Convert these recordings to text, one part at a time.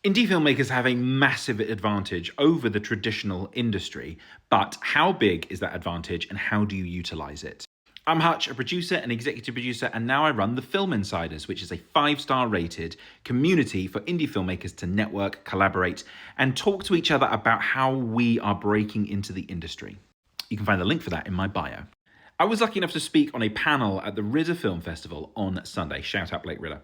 Indie filmmakers have a massive advantage over the traditional industry, but how big is that advantage and how do you utilize it? I'm Hutch, a producer and executive producer, and now I run the Film Insiders, which is a 5-star rated community for indie filmmakers to network, collaborate, and talk to each other about how we are breaking into the industry. You can find the link for that in my bio. I was lucky enough to speak on a panel at the Ridder Film Festival on Sunday. Shout out Blake Ridder.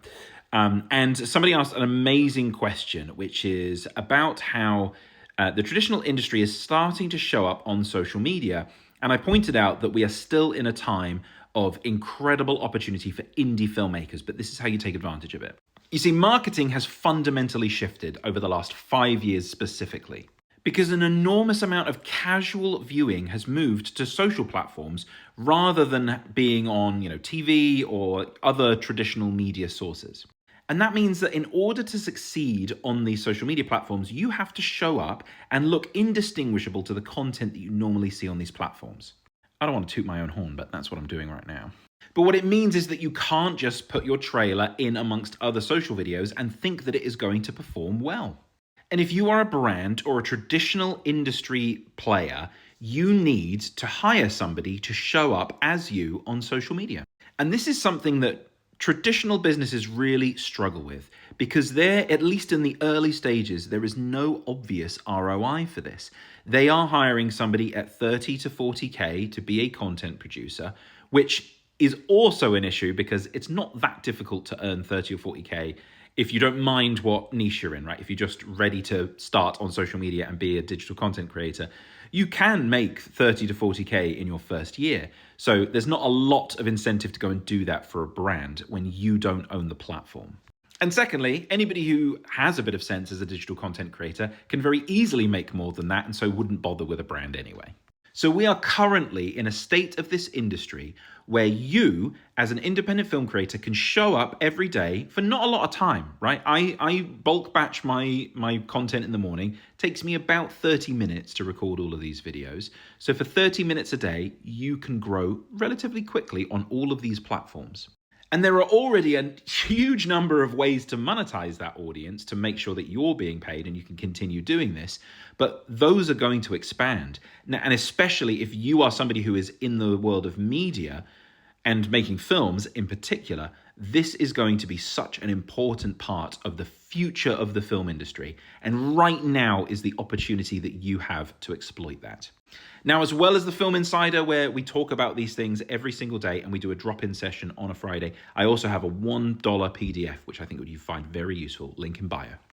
And somebody asked an amazing question, which is about how the traditional industry is starting to show up on social media. And I pointed out that we are still in a time of incredible opportunity for indie filmmakers, but this is how you take advantage of it. You see, marketing has fundamentally shifted over the last 5 years specifically, because an enormous amount of casual viewing has moved to social platforms rather than being on, TV or other traditional media sources. And that means that in order to succeed on these social media platforms, you have to show up and look indistinguishable to the content that you normally see on these platforms. I don't want to toot my own horn, but that's what I'm doing right now. But what it means is that you can't just put your trailer in amongst other social videos and think that it is going to perform well. And if you are a brand or a traditional industry player, you need to hire somebody to show up as you on social media. And this is something that traditional businesses really struggle with because they're, at least in the early stages, there is no obvious ROI for this. They are hiring somebody at 30 to 40K to be a content producer, which is also an issue because it's not that difficult to earn 30 or 40K if you don't mind what niche you're in, right? If you're just ready to start on social media and be a digital content creator, you can make 30 to 40K in your first year. So there's not a lot of incentive to go and do that for a brand when you don't own the platform. And secondly, anybody who has a bit of sense as a digital content creator can very easily make more than that and so wouldn't bother with a brand anyway. So we are currently in a state of this industry where you, as an independent film creator, can show up every day for not a lot of time, right? I bulk batch my content in the morning. It takes me about 30 minutes to record all of these videos. So for 30 minutes a day, you can grow relatively quickly on all of these platforms. And there are already a huge number of ways to monetize that audience to make sure that you're being paid and you can continue doing this. But those are going to expand. Now, and especially if you are somebody who is in the world of media and making films in particular, this is going to be such an important part of the future of the film industry. And right now is the opportunity that you have to exploit that. Now, as well as the Film Insider, where we talk about these things every single day and we do a drop-in session on a Friday, I also have a $1 PDF, which I think you find very useful. Link in bio.